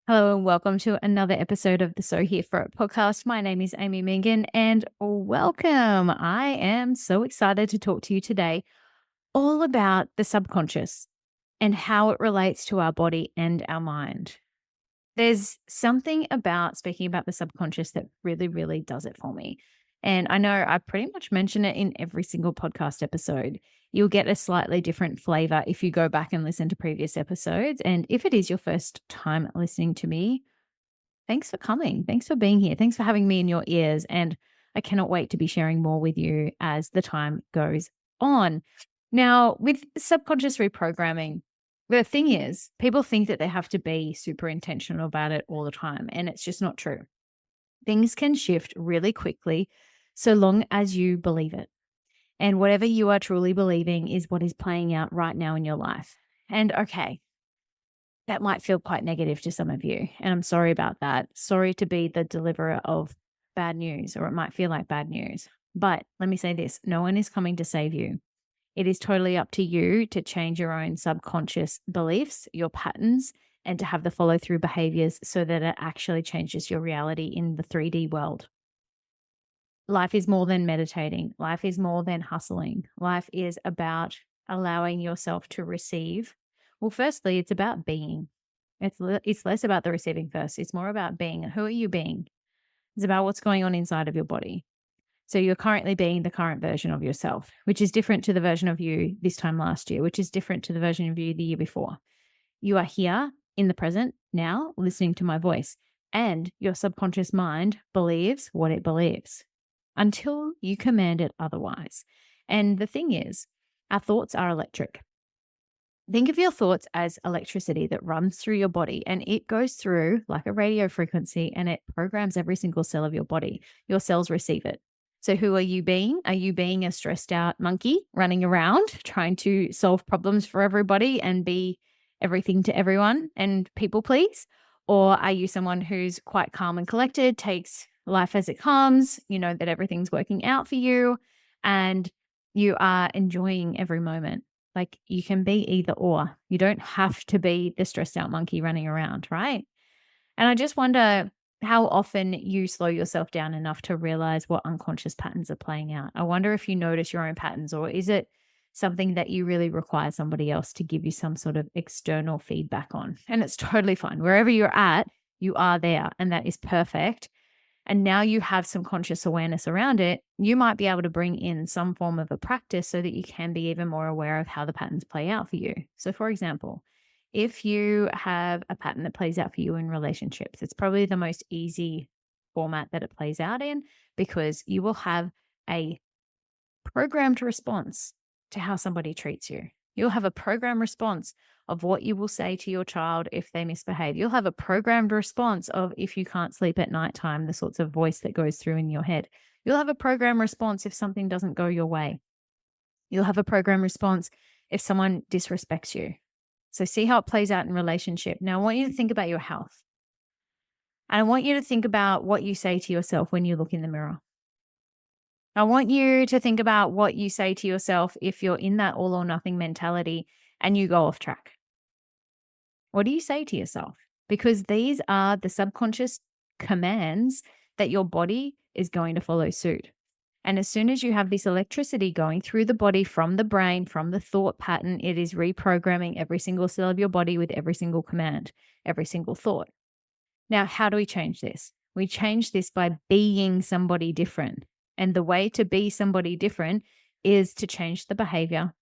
Hello and welcome to another episode of the So Here For It podcast. My name is Amy Mingan and welcome. I am so excited to talk to you today all about the subconscious and how it relates to our body and our mind. There's something about speaking about the subconscious that really, really does it for me. And I know I pretty much mention it in every single podcast episode. You'll get a slightly different flavor if you go back and listen to previous episodes. And if it is your first time listening to me, thanks for coming. Thanks for being here. Thanks for having me in your ears. And I cannot wait to be sharing more with you as the time goes on. Now, with subconscious reprogramming, the thing is, people think that they have to be super intentional about it all the time, and it's just not true. Things can shift really quickly so long as you believe it. And whatever you are truly believing is what is playing out right now in your life. And okay, that might feel quite negative to some of you. And I'm sorry about that. Sorry to be the deliverer of bad news, or it might feel like bad news. But let me say this, no one is coming to save you. It is totally up to you to change your own subconscious beliefs, your patterns, and to have the follow through behaviors so that it actually changes your reality in the 3D world. Life is more than meditating, life is more than hustling. Life is about allowing yourself to receive. Well, firstly, it's about being. It's less about the receiving first. It's more about being. Who are you being? It's about what's going on inside of your body. So you're currently being the current version of yourself, which is different to the version of you this time last year, which is different to the version of you the year before. You are here in the present now, listening to my voice, and your subconscious mind believes what it believes until you command it otherwise. And the thing is, our thoughts are electric. Think of your thoughts as electricity that runs through your body, and it goes through like a radio frequency and it programs every single cell of your body. Your cells receive it. So, who are you being? Are you being a stressed out monkey running around trying to solve problems for everybody and be everything to everyone and people please? Or are you someone who's quite calm and collected, takes life as it comes, you know that everything's working out for you and you are enjoying every moment? Like, you can be either or. You don't have to be the stressed out monkey running around, right? And I just wonder how often you slow yourself down enough to realize what unconscious patterns are playing out. I wonder if you notice your own patterns, or is it something that you really require somebody else to give you some sort of external feedback on? And it's totally fine. Wherever you're at, you are there, and that is perfect. And now you have some conscious awareness around it, you might be able to bring in some form of a practice so that you can be even more aware of how the patterns play out for you. So, for example, if you have a pattern that plays out for you in relationships, it's probably the most easy format that it plays out in, because you will have a programmed response to how somebody treats you. You'll have a programmed response of what you will say to your child if they misbehave. You'll have a programmed response of if you can't sleep at nighttime, the sorts of voice that goes through in your head. You'll have a programmed response if something doesn't go your way. You'll have a programmed response if someone disrespects you. So see how it plays out in relationship. Now, I want you to think about your health. And I want you to think about what you say to yourself when you look in the mirror. I want you to think about what you say to yourself if you're in that all or nothing mentality and you go off track. What do you say to yourself? Because these are the subconscious commands that your body is going to follow suit. And as soon as you have this electricity going through the body from the brain, from the thought pattern, it is reprogramming every single cell of your body with every single command, every single thought. Now, how do we change this? We change this by being somebody different. And the way to be somebody different is to change the behavior.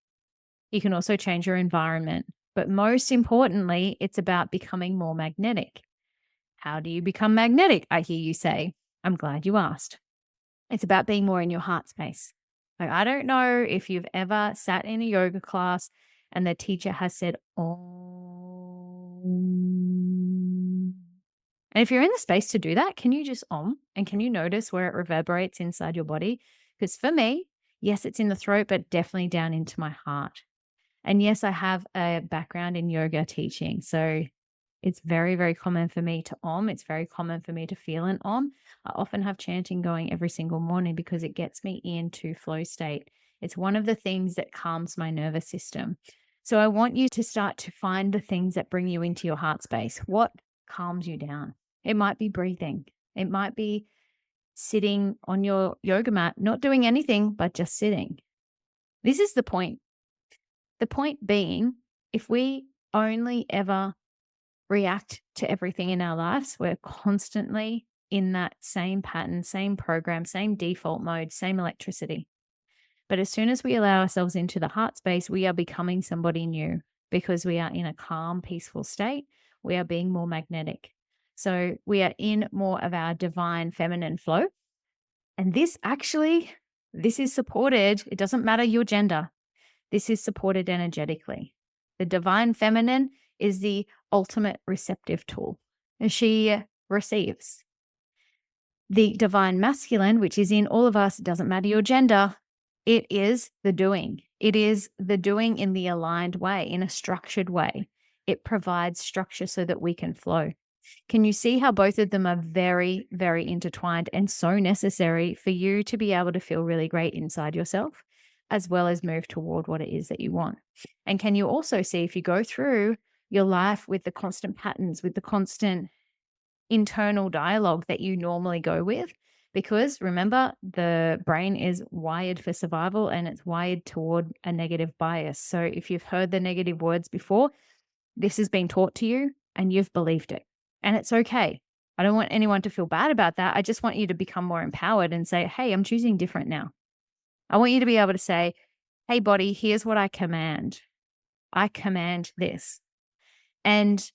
You can also change your environment. But most importantly, it's about becoming more magnetic. How do you become magnetic? I hear you say. I'm glad you asked. It's about being more in your heart space. Like, I don't know if you've ever sat in a yoga class and the teacher has said, "Om." And if you're in the space to do that, can you just and can you notice where it reverberates inside your body? Because for me, yes, it's in the throat, but definitely down into my heart. And yes, I have a background in yoga teaching. So it's very, very common for me to It's very common for me to feel an I often have chanting going every single morning because it gets me into flow state. It's one of the things that calms my nervous system. So I want you to start to find the things that bring you into your heart space. What calms you down. It might be breathing. It might be sitting on your yoga mat, not doing anything, but just sitting. This is the point. The point being, if we only ever react to everything in our lives, we're constantly in that same pattern, same program, same default mode, same electricity. But as soon as we allow ourselves into the heart space, we are becoming somebody new because we are in a calm, peaceful state. We are being more magnetic. So we are in more of our divine feminine flow. And this is supported. It doesn't matter your gender. This is supported energetically. The divine feminine is the ultimate receptive tool. And she receives. The divine masculine, which is in all of us, doesn't matter your gender, it is the doing. It is the doing in the aligned way, in a structured way. It provides structure so that we can flow. Can you see how both of them are very, very intertwined and so necessary for you to be able to feel really great inside yourself, as well as move toward what it is that you want? And can you also see, if you go through your life with the constant patterns, with the constant internal dialogue that you normally go with, because remember, the brain is wired for survival and it's wired toward a negative bias. So if you've heard the negative words before, this has been taught to you and you've believed it. And it's okay. I don't want anyone to feel bad about that. I just want you to become more empowered and say, hey, I'm choosing different now. I want you to be able to say, hey, body, here's what I command. I command this. And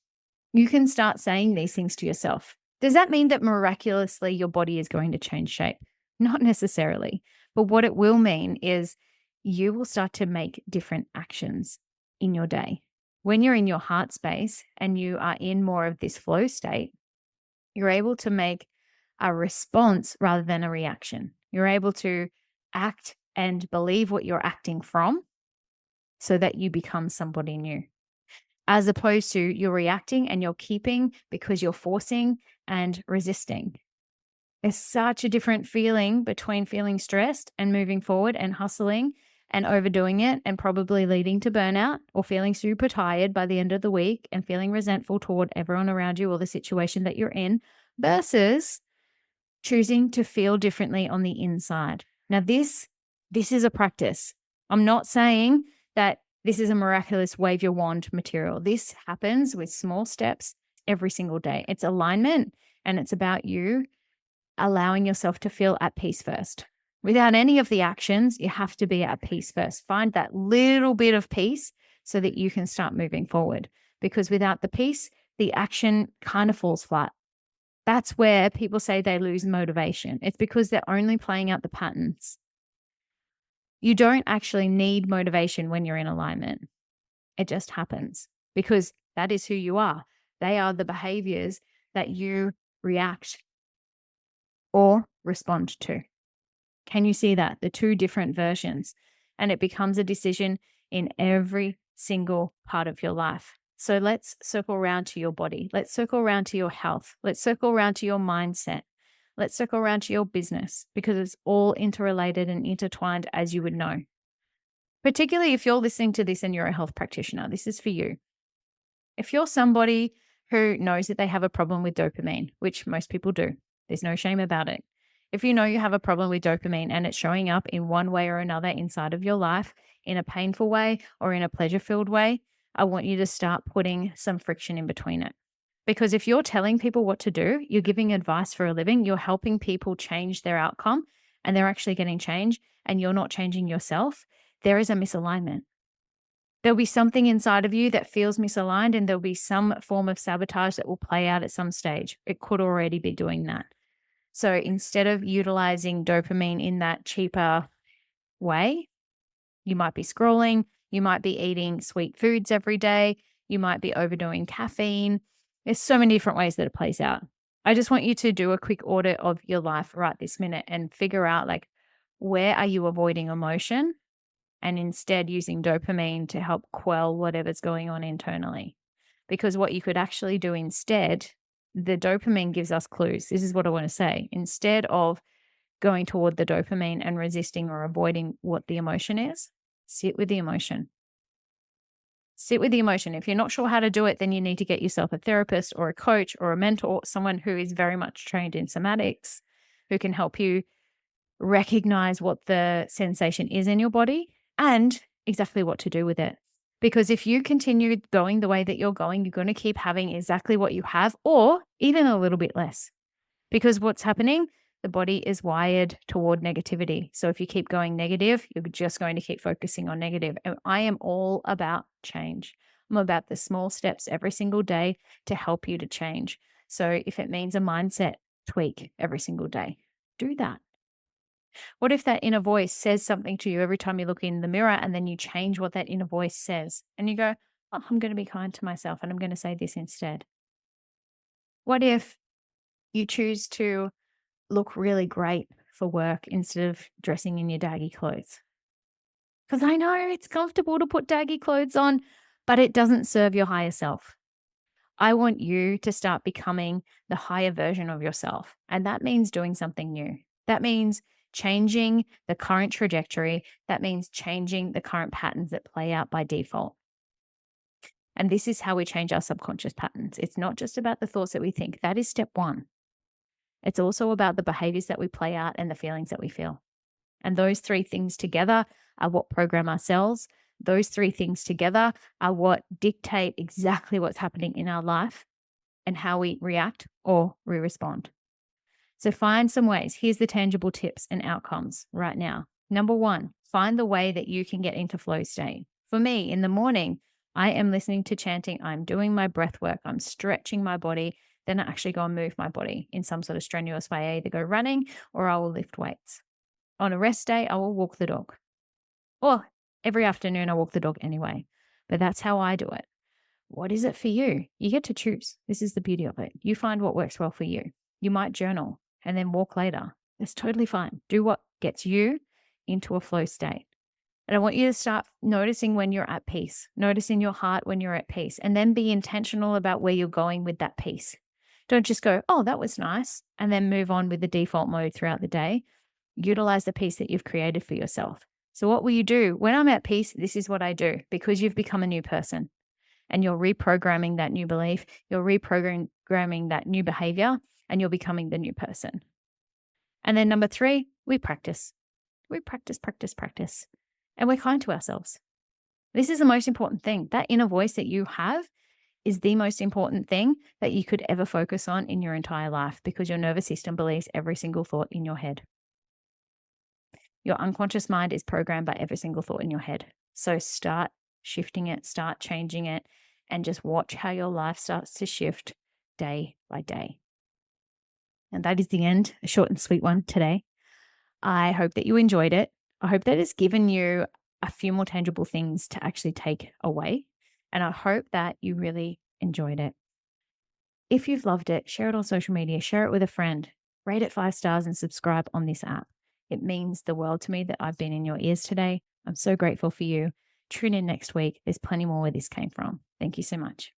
you can start saying these things to yourself. Does that mean that miraculously your body is going to change shape? Not necessarily. But what it will mean is you will start to make different actions in your day. When you're in your heart space and you are in more of this flow state, you're able to make a response rather than a reaction. You're able to act and believe what you're acting from so that you become somebody new. As opposed to you're reacting and you're keeping because you're forcing and resisting. There's such a different feeling between feeling stressed and moving forward and hustling and overdoing it and probably leading to burnout, or feeling super tired by the end of the week and feeling resentful toward everyone around you or the situation that you're in, versus choosing to feel differently on the inside. Now, this is a practice. I'm not saying that this is a miraculous wave your wand material. This happens with small steps every single day. It's alignment, and it's about you allowing yourself to feel at peace first. Without any of the actions, you have to be at peace first. Find that little bit of peace so that you can start moving forward. Because without the peace, the action kind of falls flat. That's where people say they lose motivation. It's because they're only playing out the patterns. You don't actually need motivation when you're in alignment. It just happens because that is who you are. They are the behaviors that you react or respond to. Can you see that? The two different versions. And it becomes a decision in every single part of your life. So let's circle around to your body. Let's circle around to your health. Let's circle around to your mindset. Let's circle around to your business, because it's all interrelated and intertwined, as you would know. Particularly if you're listening to this and you're a health practitioner, this is for you. If you're somebody who knows that they have a problem with dopamine, which most people do, there's no shame about it. If you know you have a problem with dopamine and it's showing up in one way or another inside of your life, in a painful way or in a pleasure-filled way, I want you to start putting some friction in between it. Because if you're telling people what to do, you're giving advice for a living, you're helping people change their outcome, and they're actually getting change, and you're not changing yourself, there is a misalignment. There'll be something inside of you that feels misaligned, and there'll be some form of sabotage that will play out at some stage. It could already be doing that. So instead of utilizing dopamine in that cheaper way, you might be scrolling, you might be eating sweet foods every day, you might be overdoing caffeine. There's so many different ways that it plays out. I just want you to do a quick audit of your life right this minute and figure out, like, where are you avoiding emotion and instead using dopamine to help quell whatever's going on internally. Because what you could actually do instead, the dopamine gives us clues. This is what I want to say. Instead of going toward the dopamine and resisting or avoiding what the emotion is, sit with the emotion. Sit with the emotion. If you're not sure how to do it, then you need to get yourself a therapist or a coach or a mentor, someone who is very much trained in somatics, who can help you recognize what the sensation is in your body and exactly what to do with it. Because if you continue going the way that you're going, you're going to keep having exactly what you have or even a little bit less. Because what's happening, the body is wired toward negativity. So if you keep going negative, you're just going to keep focusing on negative. And I am all about change. I'm about the small steps every single day to help you to change. So if it means a mindset tweak every single day, do that. What if that inner voice says something to you every time you look in the mirror and then you change what that inner voice says and you go, oh, I'm going to be kind to myself and I'm going to say this instead? What if you choose to look really great for work instead of dressing in your daggy clothes? Because I know it's comfortable to put daggy clothes on, but it doesn't serve your higher self. I want you to start becoming the higher version of yourself. And that means doing something new. That means changing the current trajectory. That means changing the current patterns that play out by default. And this is how we change our subconscious patterns. It's not just about the thoughts that we think. That is step one. It's also about the behaviors that we play out and the feelings that we feel. And those three things together are what program our cells. Those three things together are what dictate exactly what's happening in our life and how we react or we respond. So find some ways. Here's the tangible tips and outcomes right now. Number one, find the way that you can get into flow state. For me, in the morning, I am listening to chanting. I'm doing my breath work. I'm stretching my body. Then I actually go and move my body in some sort of strenuous way. I either go running or I will lift weights. On a rest day, I will walk the dog. Or every afternoon, I walk the dog anyway. But that's how I do it. What is it for you? You get to choose. This is the beauty of it. You find what works well for you. You might journal and then walk later. It's totally fine. Do what gets you into a flow state. And I want you to start noticing when you're at peace, noticing your heart when you're at peace, and then be intentional about where you're going with that peace. Don't just go, oh, that was nice, and then move on with the default mode throughout the day. Utilize the peace that you've created for yourself. So what will you do? When I'm at peace, this is what I do, because you've become a new person and you're reprogramming that new belief, you're reprogramming that new behavior, and you're becoming the new person. And then number three, we practice. We practice, practice, practice. And we're kind to ourselves. This is the most important thing. That inner voice that you have is the most important thing that you could ever focus on in your entire life, because your nervous system believes every single thought in your head. Your unconscious mind is programmed by every single thought in your head. So start shifting it, start changing it, and just watch how your life starts to shift day by day. And that is the end, a short and sweet one today. I hope that you enjoyed it. I hope that it's given you a few more tangible things to actually take away. And I hope that you really enjoyed it. If you've loved it, share it on social media, share it with a friend, rate it 5 stars and subscribe on this app. It means the world to me that I've been in your ears today. I'm so grateful for you. Tune in next week. There's plenty more where this came from. Thank you so much.